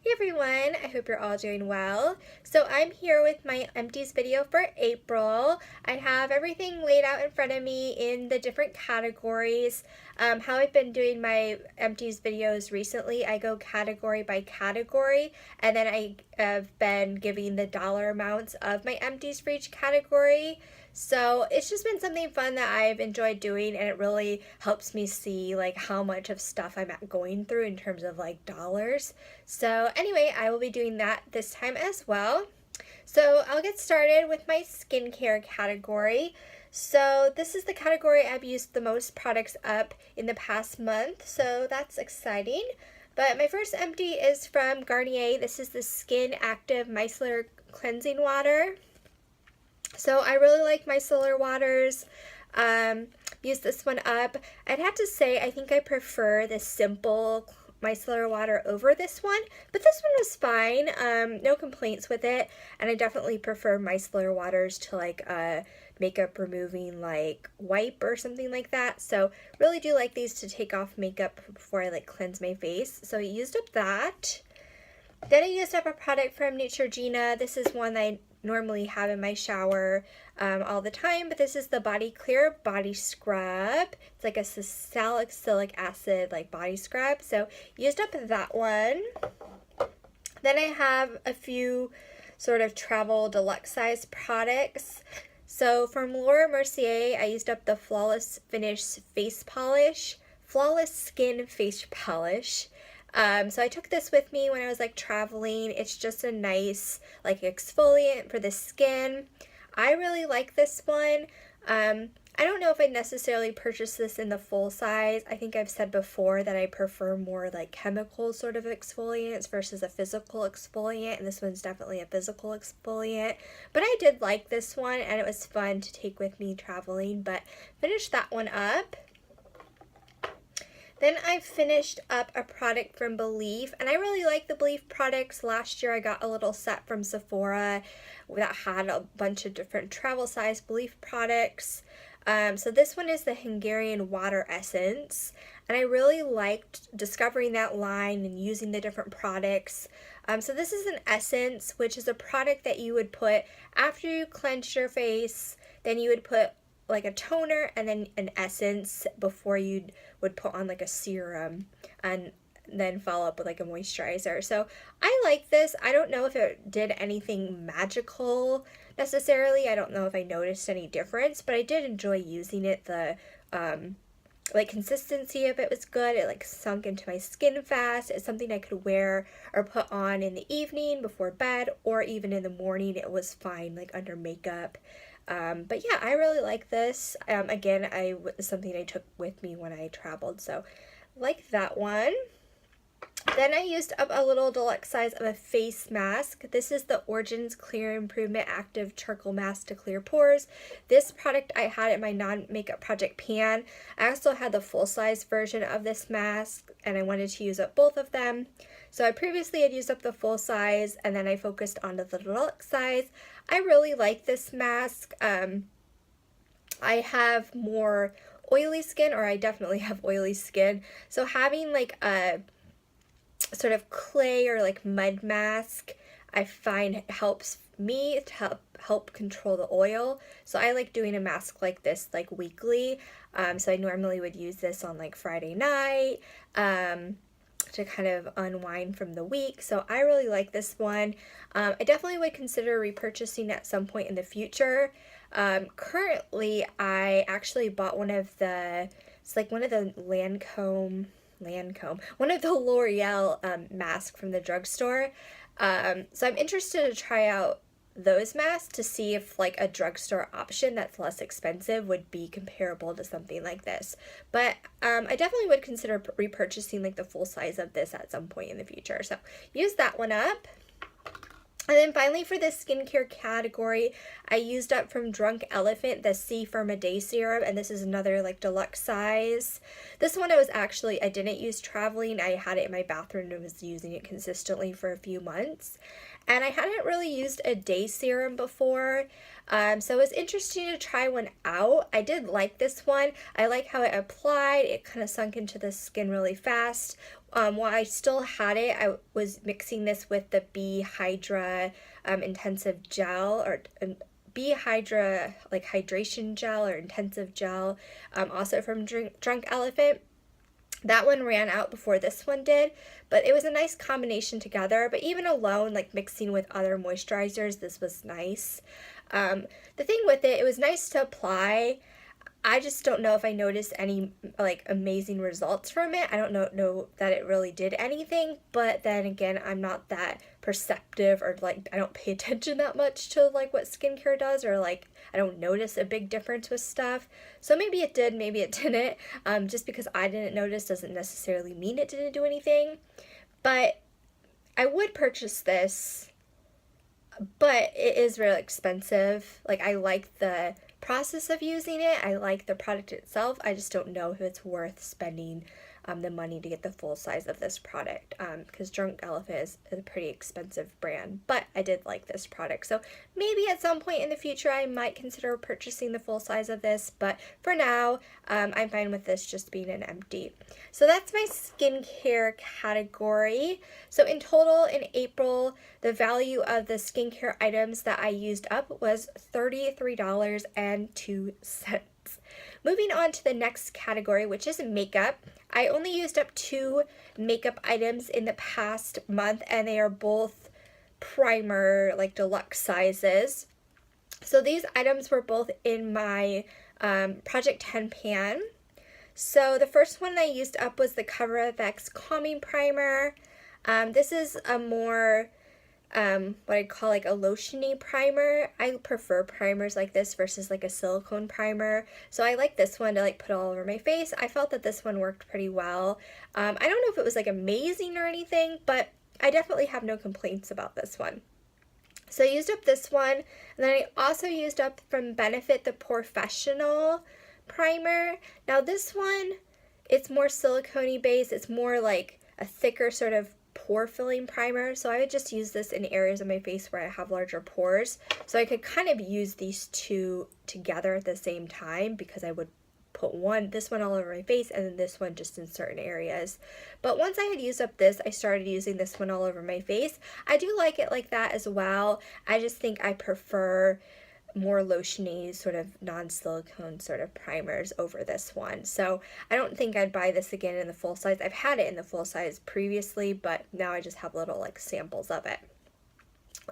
Hey everyone, I hope you're all doing well. So I'm here with my Empties video for April. I have everything laid out in front of me in the different categories. How I've been doing my Empties videos recently, I go category by category, and then I have been giving the dollar amounts of my Empties for each category. So it's just been something fun that I've enjoyed doing, and it really helps me see like how much of stuff I'm going through in terms of like dollars. So anyway, I will be doing that this time as well. So I'll get started with my skincare category. So this is the category I've used the most products up in the past month, so that's exciting. But my first empty is from Garnier. This is the Skin Active Micellar Cleansing Water. So I really like micellar waters. Use this one up. I'd have to say I think I prefer the simple micellar water over this one, but this one was fine. No complaints with it, and I definitely prefer micellar waters to like makeup removing like wipe or something like that. So really do like these to take off makeup before I like cleanse my face. So I used up that. Then I used up a product from Neutrogena. This is one that I normally have in my shower all the time, but this is the Body Clear Body Scrub. It's like a salicylic acid like body scrub, so used up that one. Then I have a few sort of travel deluxe size products. So from Laura Mercier, I used up the Flawless Finish Face Polish, Flawless Skin Face Polish. So I took this with me when I was like traveling. It's just a nice like exfoliant for the skin. I really like this one. I don't know if I necessarily purchased this in the full size. I think I've said before that I prefer more like chemical sort of exfoliants versus a physical exfoliant, and this one's definitely a physical exfoliant. But I did like this one, and it was fun to take with me traveling, but finished that one up. Then I finished up a product from Belief, and I really like the Belief products. Last year I got a little set from Sephora that had a bunch of different travel size Belief products. So this one is the Hungarian Water Essence, and I really liked discovering that line and using the different products. So this is an essence, which is a product that you would put after you cleanse your face. Then you would put like a toner and then an essence before you would put on like a serum, and then follow up with like a moisturizer. So I like this. I don't know if it did anything magical necessarily. I don't know if I noticed any difference, but I did enjoy using it. The like consistency of it was good. It like sunk into my skin fast. It's something I could wear or put on in the evening before bed, or even in the morning. It was fine like under makeup. But yeah, I really like this. Again, it's something I took with me when I traveled, so like that one. Then I used up a little deluxe size of a face mask. This is the Origins Clear Improvement Active Charcoal Mask to Clear Pores. This product I had in my non-makeup project pan. I also had the full-size version of this mask, and I wanted to use up both of them. So I previously had used up the full size, and then I focused on the deluxe size. I really like this mask. I have more oily skin, or I definitely have oily skin. So having like a sort of clay or like mud mask, I find helps me to help control the oil. So I like doing a mask like this like weekly. So I normally would use this on like Friday night to kind of unwind from the week. So I really like this one. I definitely would consider repurchasing at some point in the future. Currently, I actually bought one of the, it's like one of the Lancome, one of the L'Oreal masks from the drugstore. So I'm interested to try out those masks to see if like a drugstore option that's less expensive would be comparable to something like this. But I definitely would consider repurchasing like the full size of this at some point in the future. So use that one up. And then finally for the skincare category, I used up from Drunk Elephant the C Firma Day Serum, and this is another like deluxe size. This one I didn't use traveling. I had it in my bathroom and was using it consistently for a few months. And I hadn't really used a day serum before, so it was interesting to try one out. I did like this one. I like how it applied. It kind of sunk into the skin really fast. while I still had it, I was mixing this with the Bee Hydra intensive gel, or Bee Hydra like hydration gel or intensive gel, also from Drunk Elephant. That one ran out before this one did, but it was a nice combination together. But even alone, like mixing with other moisturizers, this was nice. The thing with it, it was nice to apply. I just don't know if I noticed any like amazing results from it. I don't know that it really did anything, but then again, I'm not that perceptive, or like I don't pay attention that much to like what skincare does, or like I don't notice a big difference with stuff. So maybe it did, maybe it didn't. Just because I didn't notice doesn't necessarily mean it didn't do anything. But I would purchase this, but it is really expensive. Like, I like the process of using it. I like the product itself. I just don't know if it's worth spending the money to get the full size of this product, because Drunk Elephant is a pretty expensive brand, but I did like this product. So maybe at some point in the future I might consider purchasing the full size of this, but for now I'm fine with this just being an empty. So that's my skincare category. So in total in April, the value of the skincare items that I used up was $33.02. Moving on to the next category, which is makeup. I only used up 2 makeup items in the past month, and they are both primer, like deluxe sizes. So these items were both in my Project 10 pan. So the first one I used up was the Cover FX Calming Primer. This is a more what I'd call like a lotiony primer. I prefer primers like this versus like a silicone primer. So I like this one to like put all over my face. I felt that this one worked pretty well. I don't know if it was like amazing or anything, but I definitely have no complaints about this one. So I used up this one, and then I also used up from Benefit the Professional primer. Now this one, it's more silicone-y based. It's more like a thicker sort of pore filling primer, so I would just use this in areas of my face where I have larger pores, so I could kind of use these two together at the same time, because I would put this one all over my face and then this one just in certain areas. But once I had used up this, I started using this one all over my face. I do like it like that as well. I just think I prefer more lotiony sort of non-silicone sort of primers over this one. So I don't think I'd buy this again in the full size. I've had it in the full size previously, but now I just have little like samples of it.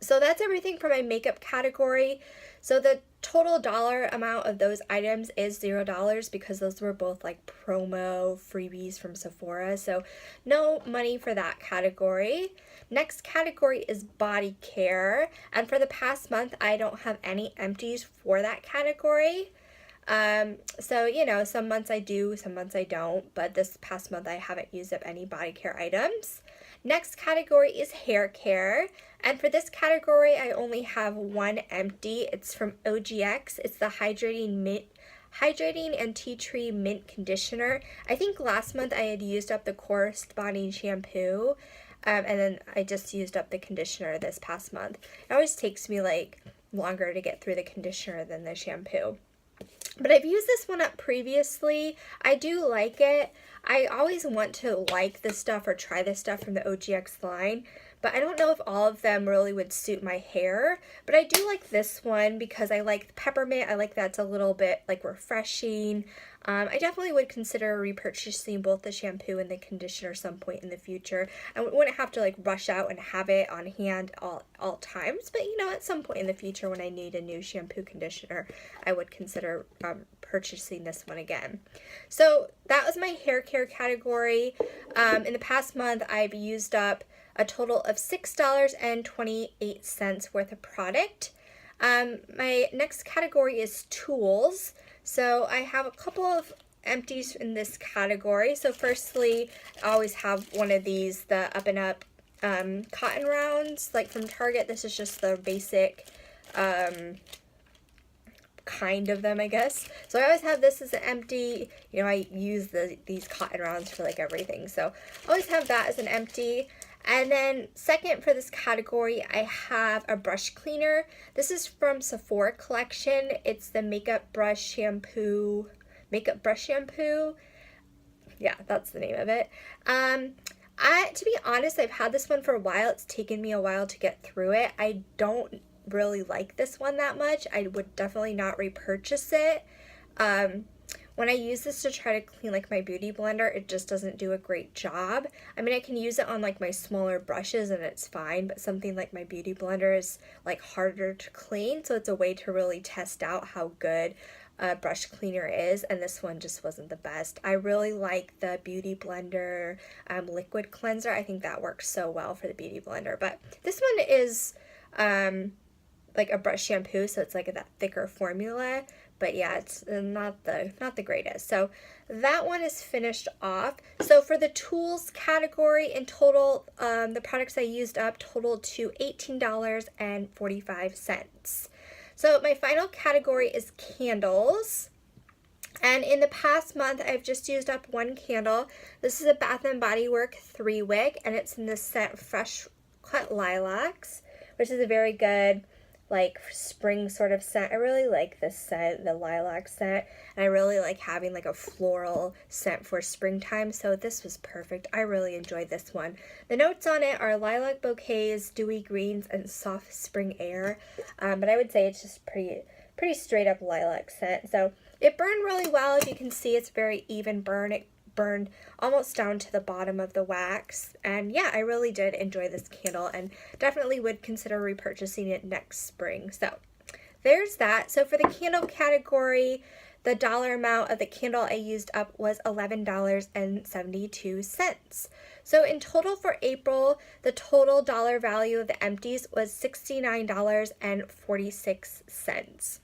So that's everything for my makeup category. So the total dollar amount of those items is $0, because those were both like promo freebies from Sephora. So no money for that category. Next category is body care. And for the past month, I don't have any empties for that category. So, you know, some months I do, some months I don't, but this past month I haven't used up any body care items. Next category is hair care, and for this category I only have one empty. It's from OGX. It's the Hydrating and Tea Tree Mint Conditioner. I think last month I had used up the corresponding shampoo, and then I just used up the conditioner this past month. It always takes me like longer to get through the conditioner than the shampoo. But I've used this one up previously. I do like it. I always want to like this stuff or try this stuff from the OGX line, but I don't know if all of them really would suit my hair. But I do like this one because I like the peppermint. I like that it's a little bit like refreshing. I definitely would consider repurchasing both the shampoo and the conditioner some point in the future. I wouldn't have to like rush out and have it on hand all times, but you know, at some point in the future when I need a new shampoo conditioner, I would consider purchasing this one again. So that was my hair care category. In the past month, I've used up a total of $6.28 worth of product. My next category is tools. So I have a couple of empties in this category. So firstly, I always have one of these, the Up and Up cotton rounds, like from Target. This is just the basic kind of them, I guess. So I always have this as an empty. You know, I use these cotton rounds for like everything. So I always have that as an empty. And then second for this category, I have a brush cleaner. This is from Sephora collection. It's the Makeup Brush Shampoo. Yeah, that's the name of it. To be honest, I've had this one for a while. It's taken me a while to get through it. I don't really like this one that much. I would definitely not repurchase it. When I use this to try to clean like my beauty blender, it just doesn't do a great job. I mean, I can use it on like my smaller brushes and it's fine, but something like my beauty blender is like harder to clean, so it's a way to really test out how good a brush cleaner is, and this one just wasn't the best. I really like the Beauty Blender liquid cleanser. I think that works so well for the Beauty Blender, but this one is like a brush shampoo, so it's like that thicker formula. But yeah, it's not the greatest. So that one is finished off. So for the tools category in total, the products I used up totaled to $18.45. So my final category is candles. And in the past month, I've just used up one candle. This is a Bath & Body Works 3-wick, and it's in the scent Fresh Cut Lilacs, which is a very good like spring sort of scent. I really like this scent, the lilac scent, and I really like having like a floral scent for springtime, so this was perfect. I really enjoyed this one. The notes on it are lilac bouquets, dewy greens, and soft spring air, but I would say it's just pretty straight up lilac scent. So it burned really well. As you can see, it's very even burn. It burned almost down to the bottom of the wax, and yeah, I really did enjoy this candle and definitely would consider repurchasing it next spring. So there's that. So for the candle category, the dollar amount of the candle I used up was $11.72. So in total for April, the total dollar value of the Empties was $69.46.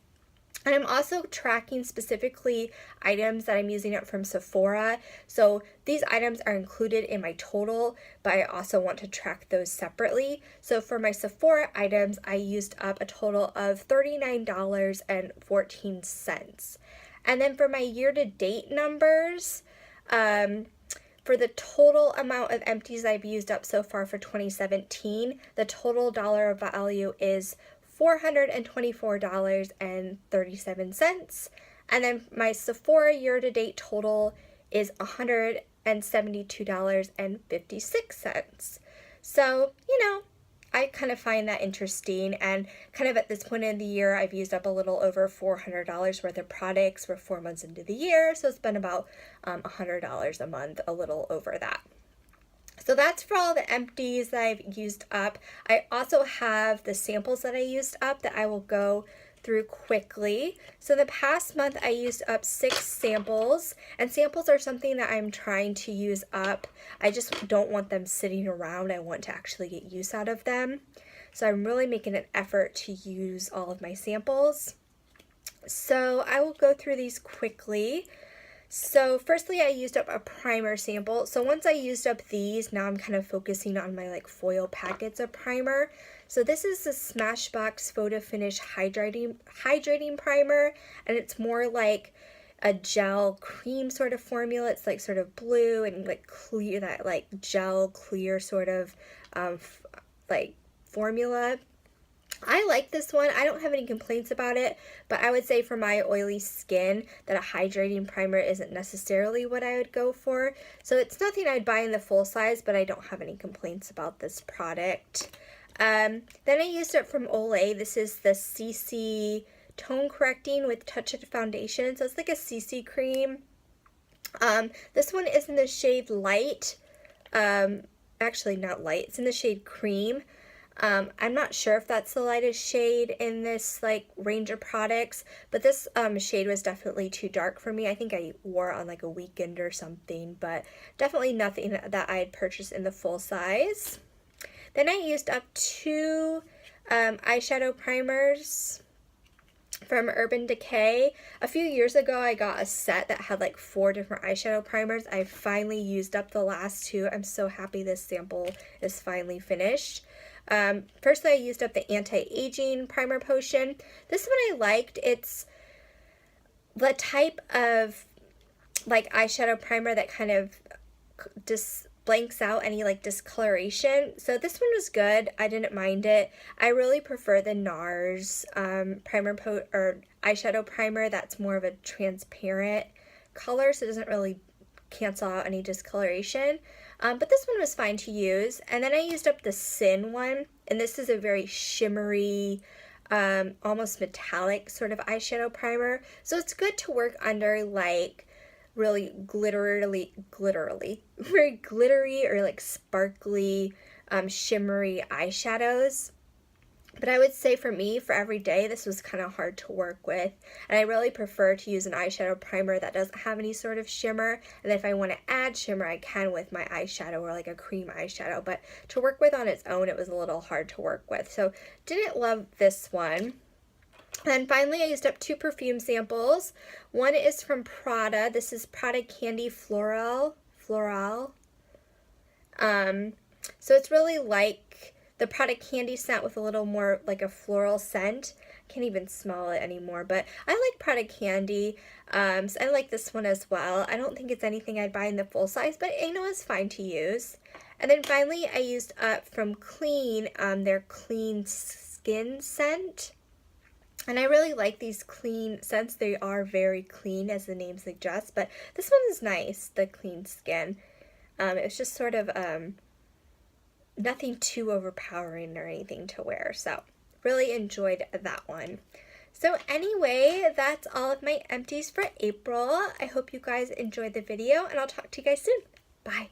And I'm also tracking specifically items that I'm using up from Sephora. So these items are included in my total, but I also want to track those separately. So for my Sephora items, I used up a total of $39.14. And then for my year-to-date numbers, for the total amount of Empties I've used up so far for 2017, the total dollar value is $424.37, and then my Sephora year-to-date total is $172.56. So, I kind of find that interesting, and kind of at this point in the year, I've used up a little over $400 worth of products. We're 4 months into the year, so it's been about $100 a month, a little over that. So that's for all the Empties that I've used up. I also have the samples that I used up that I will go through quickly. So the past month I used up 6 samples, and samples are something that I'm trying to use up. I just don't want them sitting around. I want to actually get use out of them. So I'm really making an effort to use all of my samples. So I will go through these quickly. So firstly, I used up a primer sample. So once I used up these, now I'm kind of focusing on my like foil packets of primer. So this is the Smashbox Photo Finish hydrating primer, and it's more like a gel cream sort of formula. It's like sort of blue and like clear, that like gel clear sort of like formula. I like this one. I don't have any complaints about it, but I would say for my oily skin that a hydrating primer isn't necessarily what I would go for. So it's nothing I'd buy in the full size, but I don't have any complaints about this product. Then I used it from Olay. This is the CC Tone Correcting with Touch It Foundation. So it's like a CC cream. This one is in the shade Light. Actually not light. It's in the shade Cream. I'm not sure if that's the lightest shade in this like range of products, but this shade was definitely too dark for me. I think I wore it on like a weekend or something, but definitely nothing that I'd purchased in the full size. Then I used up 2 eyeshadow primers from Urban Decay. A few years ago, I got a set that had like 4 different eyeshadow primers. I finally used up the last 2. I'm so happy this sample is finally finished. Firstly, I used up the anti-aging primer potion. This one I liked. It's the type of like eyeshadow primer that kind of just blanks out any like discoloration. So this one was good. I didn't mind it. I really prefer the NARS eyeshadow primer that's more of a transparent color, so it doesn't really cancel out any discoloration. But this one was fine to use. And then I used up the Sin one, and this is a very shimmery, almost metallic sort of eyeshadow primer. So it's good to work under like really very glittery or like sparkly, shimmery eyeshadows. But I would say for me, for every day, this was kind of hard to work with. And I really prefer to use an eyeshadow primer that doesn't have any sort of shimmer. And then if I want to add shimmer, I can with my eyeshadow or like a cream eyeshadow. But to work with on its own, it was a little hard to work with. So didn't love this one. And finally, I used up 2 perfume samples. One is from Prada. This is Prada Candy Floral. So it's really like the Prada Candy scent with a little more like a floral scent. Can't even smell it anymore, but I like Prada Candy. So I like this one as well. I don't think it's anything I'd buy in the full size, but you know, it's fine to use. And then finally, I used up from Clean, their Clean Skin scent. And I really like these clean scents. They are very clean, as the name suggests, but this one is nice, the Clean Skin. It's just sort of nothing too overpowering or anything to wear, so really enjoyed that one. So anyway, that's all of my empties for April. I hope you guys enjoyed the video, and I'll talk to you guys soon. Bye.